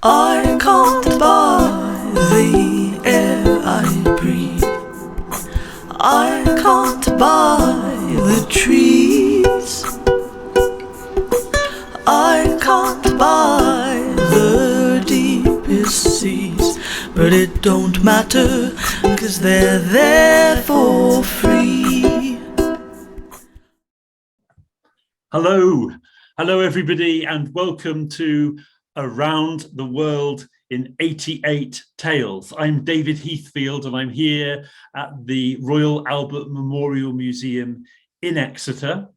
I can't buy the air I breathe. I can't buy the trees. I can't buy the deepest seas. But it don't matter, 'cause they're there for free. Hello everybody, and welcome to Around the World in 88 Tales. I'm David Heathfield, and I'm here at the Royal Albert Memorial Museum in Exeter.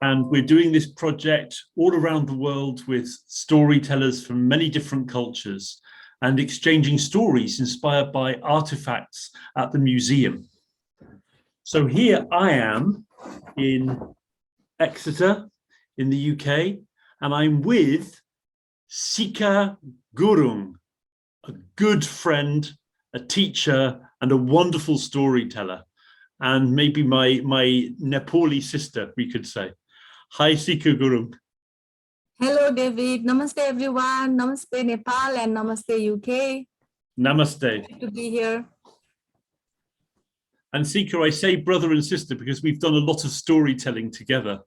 And we're doing this project all around the world with storytellers from many different cultures and exchanging stories inspired by artifacts at the museum. So here I am in Exeter in the UK, and I'm with Sikha Gurung, a good friend, a teacher, and a wonderful storyteller, and maybe my Nepali sister, we could say. Hi, Sikha Gurung. Hello, David. Namaste, everyone. Namaste, Nepal, and Namaste, UK. Namaste. Good to be here. And Sikha, I say brother and sister because we've done a lot of storytelling together.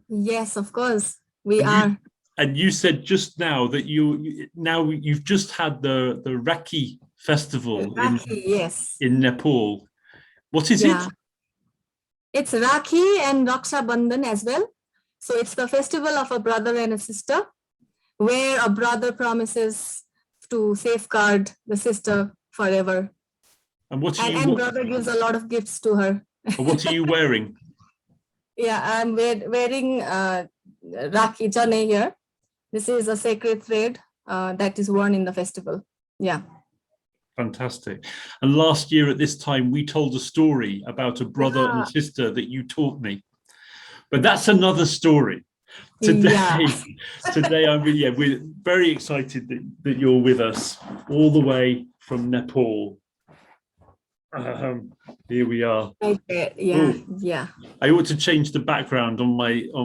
Yes, of course, we are. And you said just now that you've just had the Rakhi festival in Nepal. What is it? It's Rakhi and Raksha Bandhan as well. So it's the festival of a brother and a sister, where a brother promises to safeguard the sister forever. And and brother gives a lot of gifts to her. What are you wearing? Yeah, I'm wearing Rakhi Jane here. This is a sacred thread that is worn in the festival. Yeah. Fantastic. And last year at this time, we told a story about a brother and a sister that you taught me. But that's another story. Today we're very excited that you're with us all the way from Nepal. Here we are. Okay. Yeah. I ought to change the background on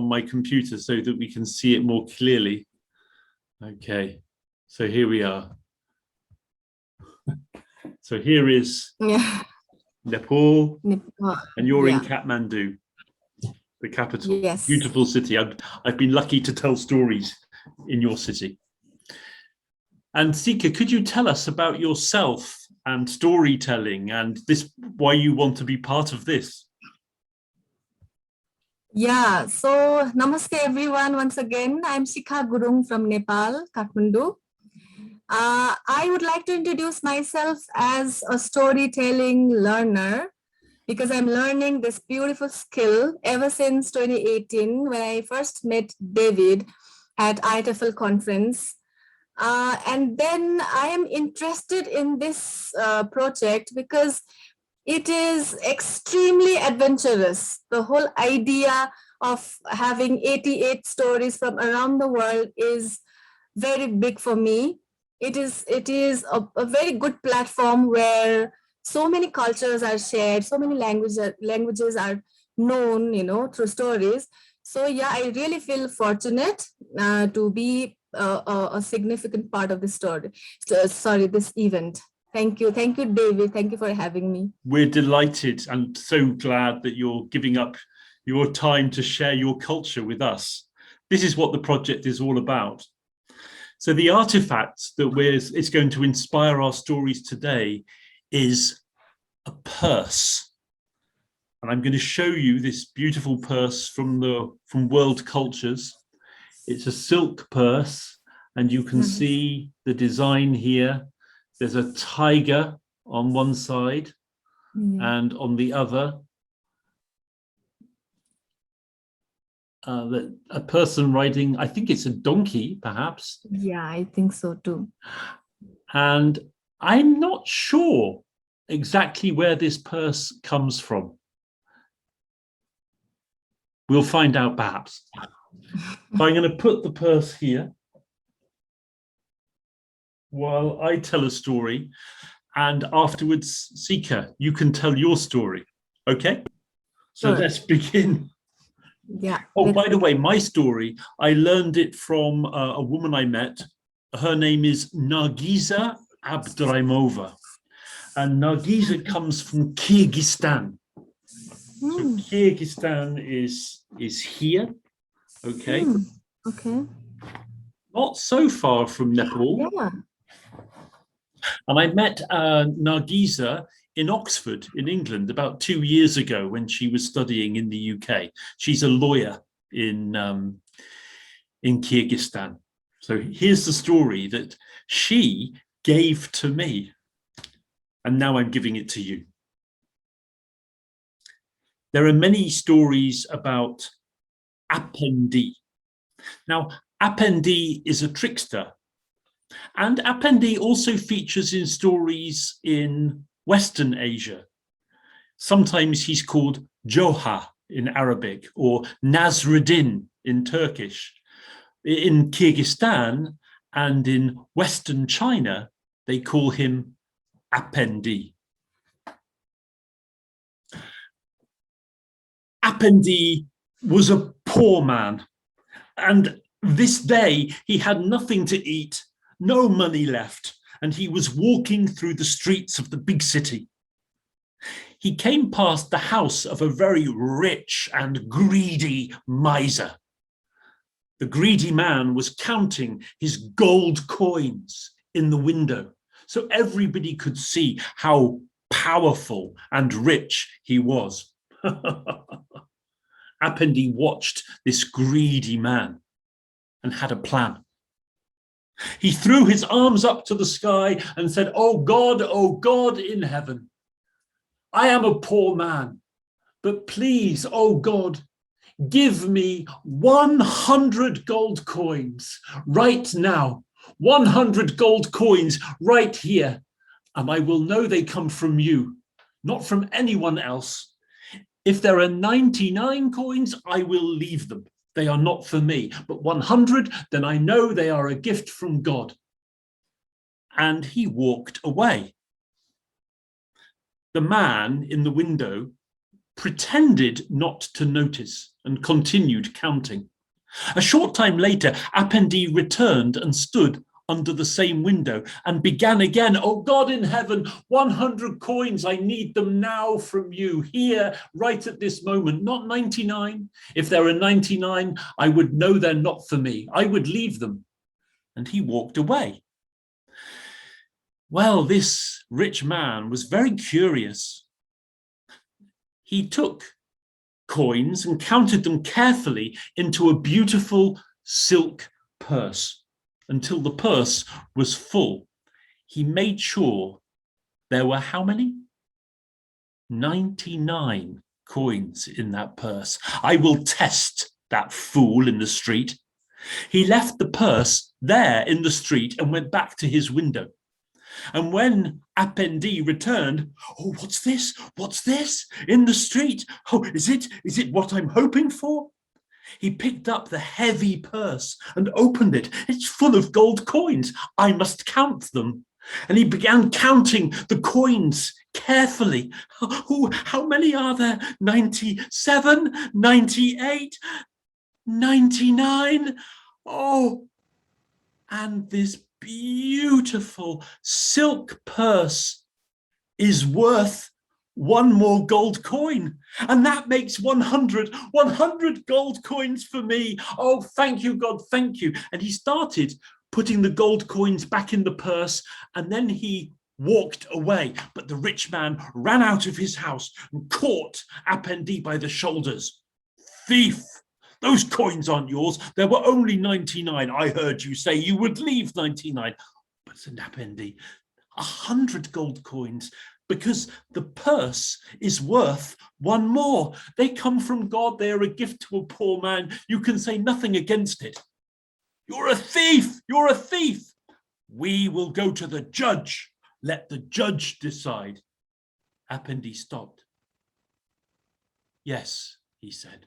my computer so that we can see it more clearly. Okay, so here we are. So here is Nepal, and you're in Kathmandu, the capital. Yes. Beautiful city. I've been lucky to tell stories in your city. And Sikha, could you tell us about yourself and storytelling and why you want to be part of this? Yeah, so namaste everyone once again. I'm Sikha Gurung from Nepal, Kathmandu. I would like to introduce myself as a storytelling learner because I'm learning this beautiful skill ever since 2018 when I first met David at ITFL conference. And then I am interested in this project because it is extremely adventurous. The whole idea of having 88 stories from around the world is very big for me. It is a very good platform where so many cultures are shared, so many languages are known, through stories. So yeah, I really feel fortunate to be a significant part of this this event. Thank you, David. Thank you for having me. We're delighted and so glad that you're giving up your time to share your culture with us. This is what the project is all about. So the artifact that it's going to inspire our stories today is a purse. And I'm going to show you this beautiful purse from World Cultures. It's a silk purse, and you can see the design here. There's a tiger on one side and on the other, a person riding, I think it's a donkey, perhaps. Yeah, I think so too. And I'm not sure exactly where this purse comes from. We'll find out perhaps. So I'm going to put the purse here while I tell a story, and afterwards, Sikha, you can tell your story. Okay? So let's begin. Yeah. Oh, by the way, my story, I learned it from a woman I met her name is Nargiza Abdraimova. And Nargiza comes from Kyrgyzstan. So Kyrgyzstan is here, okay? Okay. Not so far from Nepal. Yeah. And I met Nargiza in Oxford, in England, about 2 years ago when she was studying in the UK. She's a lawyer in Kyrgyzstan. So here's the story that she gave to me, and now I'm giving it to you. There are many stories about Apendi. Now, Apendi is a trickster, and Apendi also features in stories in Western Asia. Sometimes he's called Joha in Arabic or Nasruddin in Turkish. In Kyrgyzstan and in Western China, they call him Apendi. Apendi was a poor man, and this day he had nothing to eat, no money left, and he was walking through the streets of the big city. He came past the house of a very rich and greedy miser. The greedy man was counting his gold coins in the window, so everybody could see how powerful and rich he was. Apendi watched this greedy man and had a plan. He threw his arms up to the sky and said, oh God in heaven, I am a poor man, but please, oh God, give me 100 gold coins right now, 100 gold coins right here, and I will know they come from you, not from anyone else. If there are 99 coins, I will leave them. They are not for me, but 100, then I know they are a gift from God. And he walked away. The man in the window pretended not to notice and continued counting. A short time later, Apendi returned and stood under the same window and began again. Oh God in heaven, 100 coins, I need them now from you, here, right at this moment, not 99. If there are 99, I would know they're not for me. I would leave them. And he walked away. Well, this rich man was very curious. He took coins and counted them carefully into a beautiful silk purse until the purse was full. He made sure there were how many? 99 coins in that purse. I will test that fool in the street. He left the purse there in the street and went back to his window. And when Apendi returned, oh, what's this? What's this in the street? Oh, is it what I'm hoping for? He picked up the heavy purse and opened it. It's full of gold coins. I must count them. And he began counting the coins carefully. Oh, how many are there? 97, 98, 99. Oh, and this beautiful silk purse is worth one more gold coin, and that makes 100 gold coins for me. Oh, thank you, God, thank you. And he started putting the gold coins back in the purse, and then he walked away. But the rich man ran out of his house and caught Apendi by the shoulders. Thief! Those coins aren't yours. There were only 99. I heard you say you would leave 99. But said Apendi, 100 gold coins, because the purse is worth one more. They come from God. They are a gift to a poor man. You can say nothing against it. You're a thief. You're a thief. We will go to the judge. Let the judge decide. Apendi stopped. Yes, he said.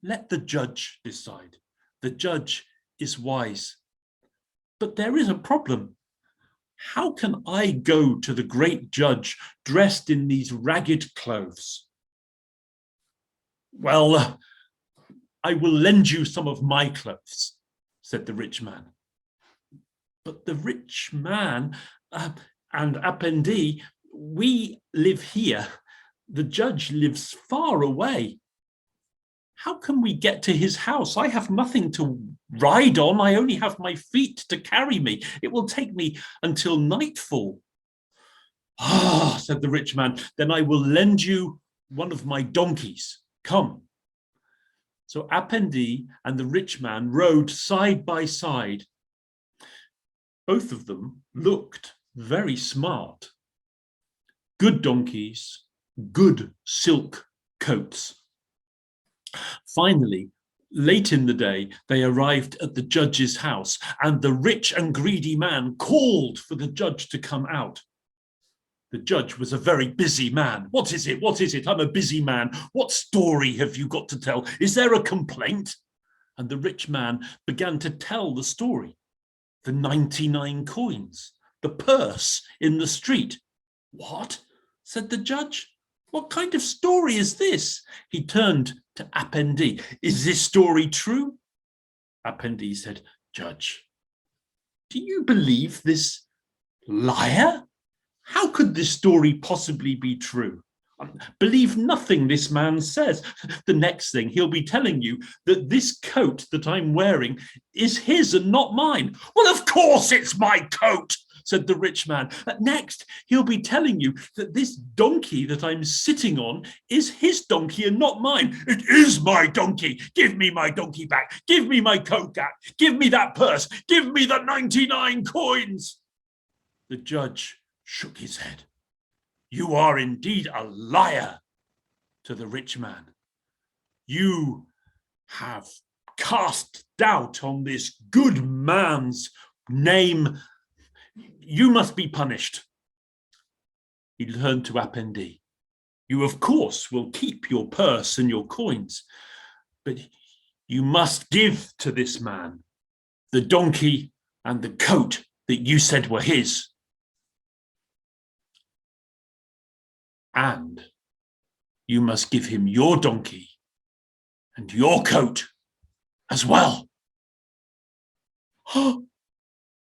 Let the judge decide. The judge is wise. But there is a problem. How can I go to the great judge dressed in these ragged clothes? Well, I will lend you some of my clothes, said the rich man. But the rich man and Apendi, we live here. The judge lives far away. How can we get to his house? I have nothing to ride on. I only have my feet to carry me. It will take me until nightfall. Ah, said the rich man, then I will lend you one of my donkeys. Come. So Apendi and the rich man rode side by side. Both of them looked very smart. Good donkeys, good silk coats. Finally, late in the day, they arrived at the judge's house, and the rich and greedy man called for the judge to come out. The judge was a very busy man. What is it? What is it? I'm a busy man. What story have you got to tell? Is there a complaint? And the rich man began to tell the story. The 99 coins, the purse in the street. What? Said the judge. What kind of story is this? He turned to Apendi. Is this story true? Apendi said, Judge, do you believe this liar? How could this story possibly be true? Believe nothing this man says. The next thing he'll be telling you that this coat that I'm wearing is his and not mine. Well, of course it's my coat, said the rich man. Next, he'll be telling you that this donkey that I'm sitting on is his donkey and not mine. It is my donkey. Give me my donkey back. Give me my coat back. Give me that purse. Give me the 99 coins. The judge shook his head. You are indeed a liar, to the rich man. You have cast doubt on this good man's name. You must be punished. He turned to Apendi. You, of course, will keep your purse and your coins, but you must give to this man the donkey and the coat that you said were his. And you must give him your donkey and your coat as well. The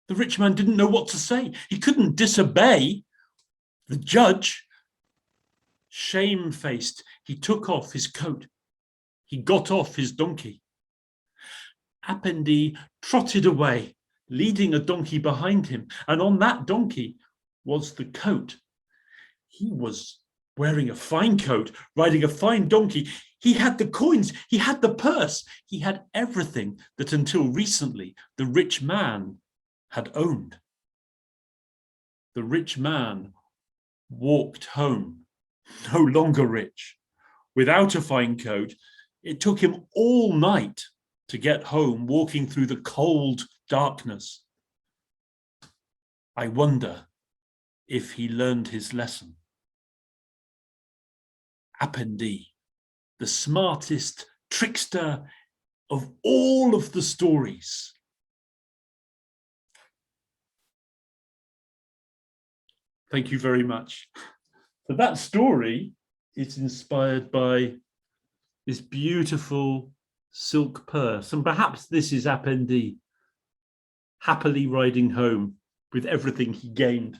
rich man didn't know what to say. He couldn't disobey the judge. Shamefaced, he took off his coat. He got off his donkey. Apendi trotted away, leading a donkey behind him, and on that donkey was the coat. He was wearing a fine coat, riding a fine donkey. He had the coins, he had the purse, he had everything that until recently the rich man had owned. The rich man walked home, no longer rich, without a fine coat. It took him all night to get home, walking through the cold darkness. I wonder if he learned his lesson. Apendi, the smartest trickster of all of the stories. Thank you very much. So that story is inspired by this beautiful silk purse, and perhaps this is Apendi happily riding home with everything he gained.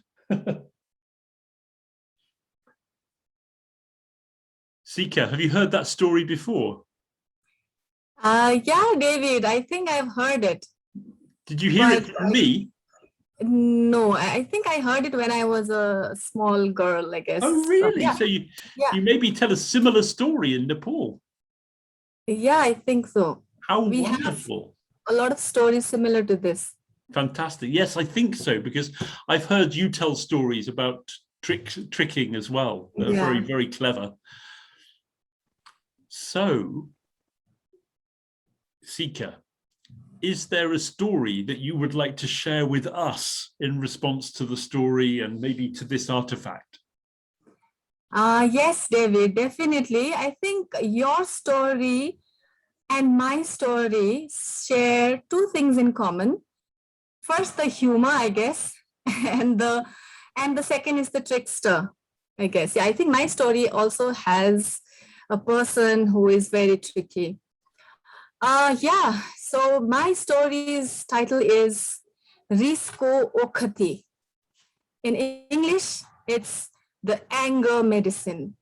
Sikha, have you heard that story before? Yeah, David, I think I've heard it. Did you hear it from me? No, I think I heard it when I was a small girl, I guess. Oh, really? Yeah. So you maybe tell a similar story in Nepal. Yeah, I think so. How We wonderful. have a lot of stories similar to this. Fantastic. Yes, I think so, because I've heard you tell stories about tricking as well. They're very, very clever. So, Sikha, is there a story that you would like to share with us in response to the story and maybe to this artifact? Yes, David, definitely. I think your story and my story share two things in common. First, the humor, I guess, and the second is the trickster, I guess. Yeah, I think my story also has a person who is very tricky. So my story's title is Risko Okhati. In English, it's the anger medicine.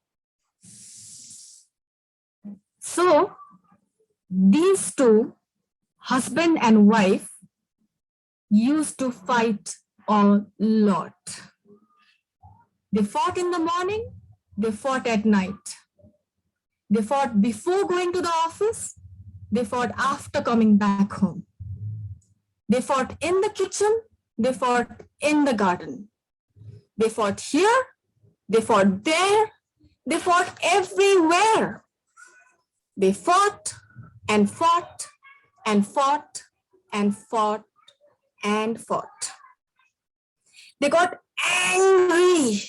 So these two, husband and wife, used to fight a lot. They fought in the morning, they fought at night. They fought before going to the office, they fought after coming back home. They fought in the kitchen, they fought in the garden. They fought here, they fought there, they fought everywhere. They fought and fought and fought and fought and fought. They got angry.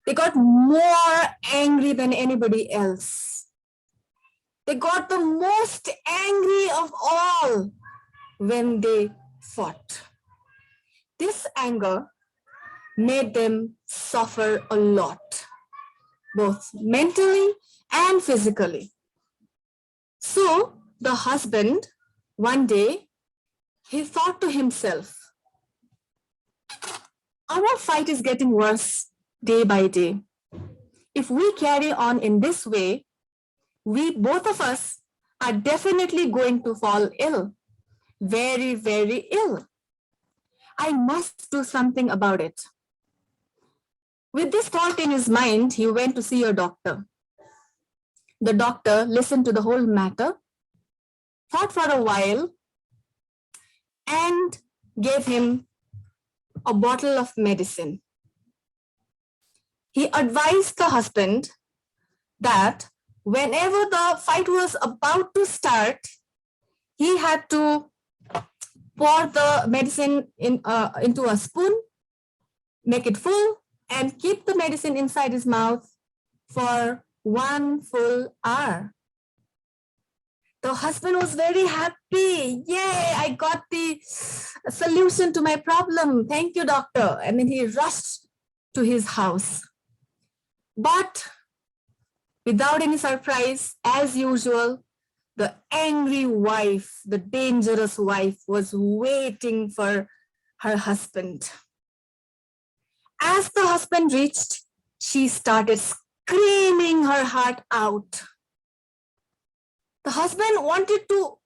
They got more angry than anybody else. They got the most angry of all when they fought. This anger made them suffer a lot, both mentally and physically. So the husband, one day, he thought to himself, our fight is getting worse day by day. If we carry on in this way, we, both of us, are definitely going to fall ill, very, very ill. I must do something about it. With this thought in his mind, he went to see a doctor. The doctor listened to the whole matter, thought for a while, and gave him a bottle of medicine. He advised the husband that whenever the fight was about to start, he had to pour the medicine into a spoon, make it full, and keep the medicine inside his mouth for 1 full hour. The husband was very happy. Yay, I got the solution to my problem. Thank you, doctor. And then he rushed to his house. But without any surprise, as usual, the angry wife, the dangerous wife, was waiting for her husband. As the husband reached, she started screaming her heart out. The husband wanted to,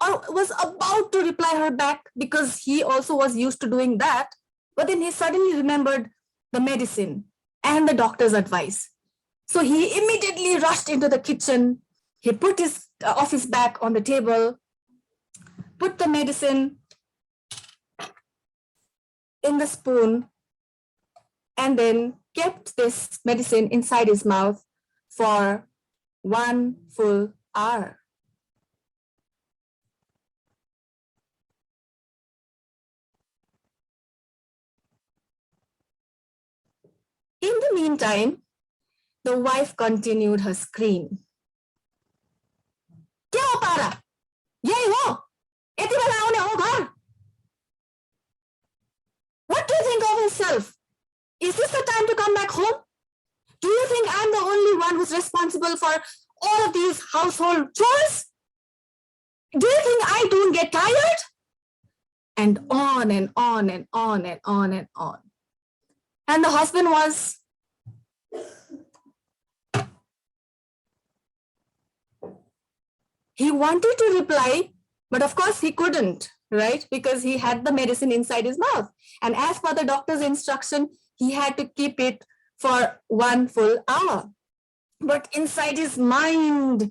or was about to reply her back because he also was used to doing that. But then he suddenly remembered the medicine and the doctor's advice. So he immediately rushed into the kitchen. He put his office bag on the table, put the medicine in the spoon, and then kept this medicine inside his mouth for 1 full hour. In the meantime, the wife continued her scream. क्या हो पा रहा? यही हो? यति बेला आउने हो घर? What do you think of yourself? Is this the time to come back home? Do you think I'm the only one who's responsible for all of these household chores? Do you think I don't get tired? And on and on and on and on and on. And the husband was he wanted to reply, but of course he couldn't, right? Because he had the medicine inside his mouth. And as per the doctor's instruction, he had to keep it for 1 full hour. But inside his mind,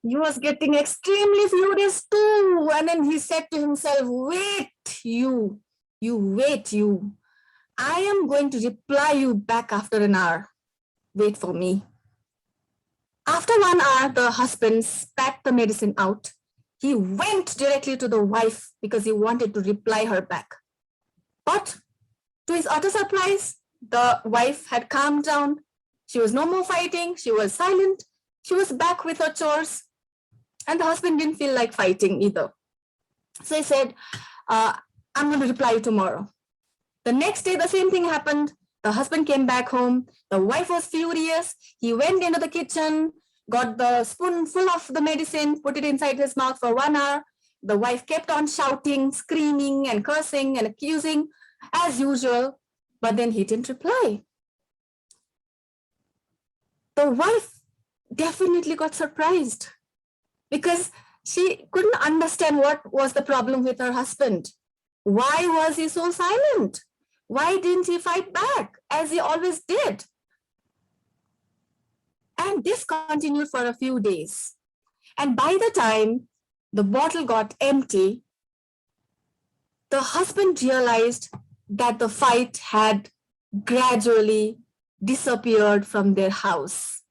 he was getting extremely furious too. And then he said to himself, wait, you wait, you. I am going to reply you back after an hour. Wait for me. After 1 hour, the husband spat the medicine out. He went directly to the wife because he wanted to reply her back. But to his utter surprise, the wife had calmed down. She was no more fighting. She was silent. She was back with her chores. And the husband didn't feel like fighting either. So he said, I'm going to reply you tomorrow. The next day, the same thing happened. The husband came back home. The wife was furious. He went into the kitchen, got the spoon full of the medicine, put it inside his mouth for 1 hour. the wife kept on shouting, screaming, and cursing and accusing as usual, but then he didn't reply. The wife definitely got surprised because she couldn't understand what was the problem with her husband. Why was he so silent? Why didn't he fight back as he always did? And this continued for a few days. And by the time the bottle got empty, the husband realized that the fight had gradually disappeared from their house.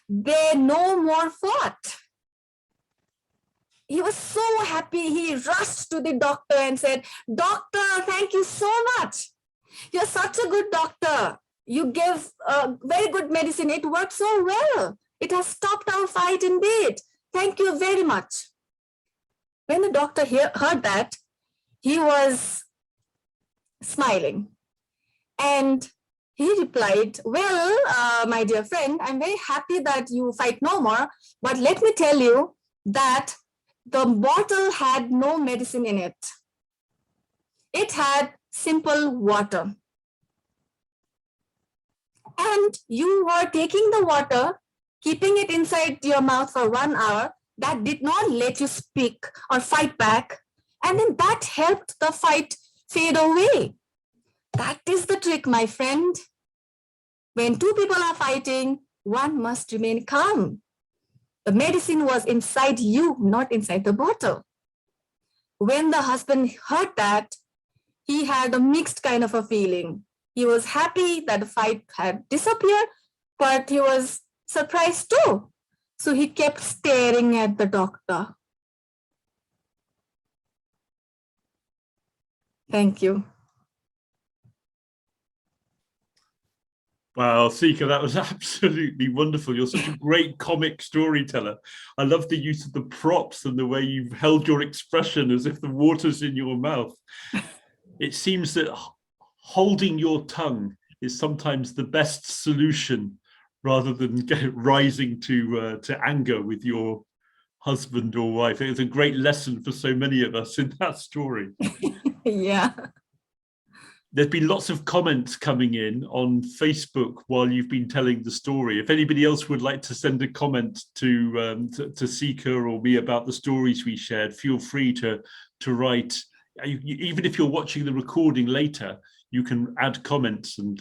They no more fought. He was so happy. He rushed to the doctor and said, "Doctor, thank you so much. You're such a good doctor. You gave very good medicine. It worked so well. It has stopped our fight indeed. Thank you very much." When the doctor heard that, he was smiling. And he replied, "Well, my dear friend, I'm very happy that you fight no more. But let me tell you that the bottle had no medicine in it. It had simple water. And you were taking the water, keeping it inside your mouth for 1 hour. That did not let you speak or fight back. And then that helped the fight fade away. That is the trick, my friend. When two people are fighting, one must remain calm. The medicine was inside you, not inside the bottle." When the husband heard that, he had a mixed kind of a feeling. He was happy that the fight had disappeared, but he was surprised too. So he kept staring at the doctor. Thank you. Wow, Sikha, that was absolutely wonderful. You're such a great comic storyteller. I love the use of the props and the way you've held your expression as if the water's in your mouth. It seems that holding your tongue is sometimes the best solution rather than rising to anger with your husband or wife. It was a great lesson for so many of us in that story. Yeah. There's been lots of comments coming in on Facebook while you've been telling the story. If anybody else would like to send a comment to Sikha or me about the stories we shared, feel free to write. Even if you're watching the recording later, you can add comments and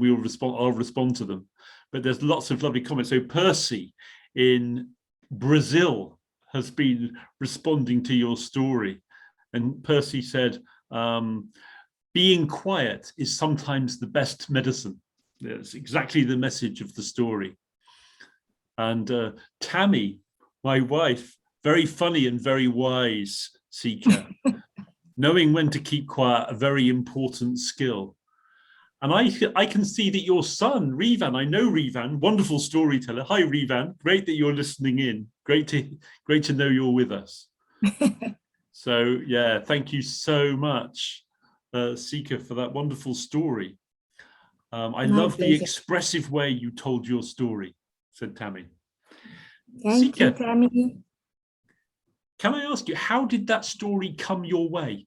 we'll respond. I'll respond to them. But there's lots of lovely comments. So Percy in Brazil has been responding to your story, and Percy said, "Being quiet is sometimes the best medicine." That's exactly the message of the story. And Tammy, my wife, very funny and very wise, Sikha. Knowing when to keep quiet, a very important skill. And I can see that your son, Revan, I know Revan, wonderful storyteller. Hi, Revan. Great that you're listening in. Great to know you're with us. So, yeah, thank you so much, Sikha, for that wonderful story. I love the expressive way you told your story, said Tammy. Thank you, Tammy. Can I ask you, how did that story come your way?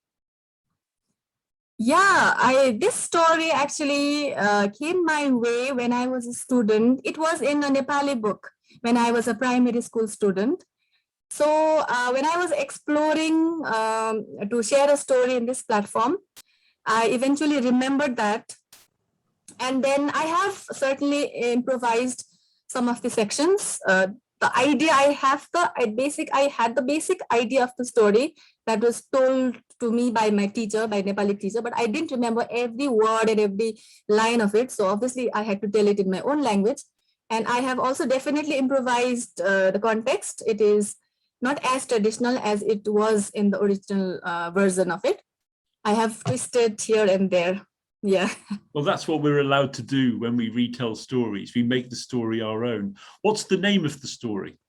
Yeah, this story actually came my way when I was a student. It was in a Nepali book when I was a primary school student. So when I was exploring to share a story in this platform, I eventually remembered that. And then I have certainly improvised some of the sections. The idea I had the basic idea of the story that was told to me by my teacher, by Nepali teacher, but I didn't remember every word and every line of it. So obviously I had to tell it in my own language. And I have also definitely improvised the context. It is not as traditional as it was in the original version of it. I have twisted here and there. Yeah. Well, that's what we're allowed to do when we retell stories. We make the story our own. What's the name of the story?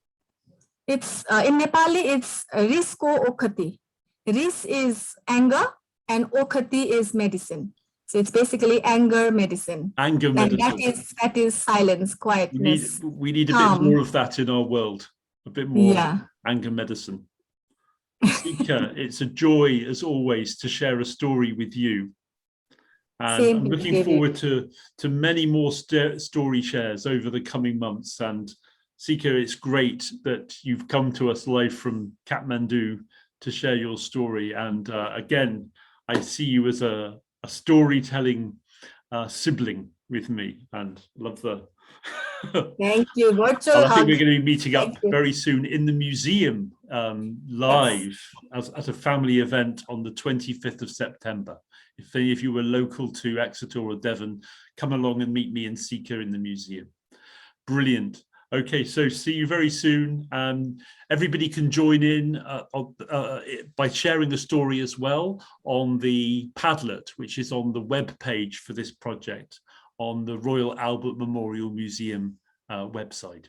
It's in Nepali, it's Risko Okhati. Ris is anger and Okhati is medicine. So it's basically anger medicine. Anger medicine. And that is silence, quietness. We need a bit more of that in our world. A bit more anger medicine. Sikha, it's a joy as always to share a story with you. And Same I'm here, looking David. forward to many more story shares over the coming months. And Sikha, it's great that you've come to us live from Kathmandu to share your story. And again, I see you as a storytelling sibling with me, and love the Thank you. Virtual and I hug. think we're going to be meeting up Thank you. very soon in the museum live as a family event on the 25th of September. If any of you were local to Exeter or Devon, come along and meet me and Sikha in the museum. Brilliant. Okay, so see you very soon. Everybody can join in by sharing a story as well on the Padlet, which is on the web page for this project on the Royal Albert Memorial Museum website.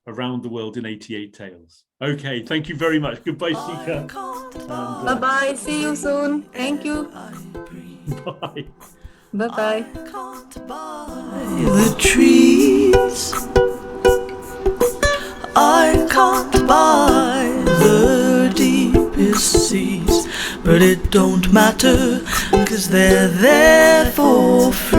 Around the World in 88 Tales. Okay, thank you very much. Goodbye, Sikha. Bye-bye. See you soon. Thank you. Bye. Bye-bye. Can't buy the trees. I can't buy the deepest seas, but it don't matter, 'cause they're there for free.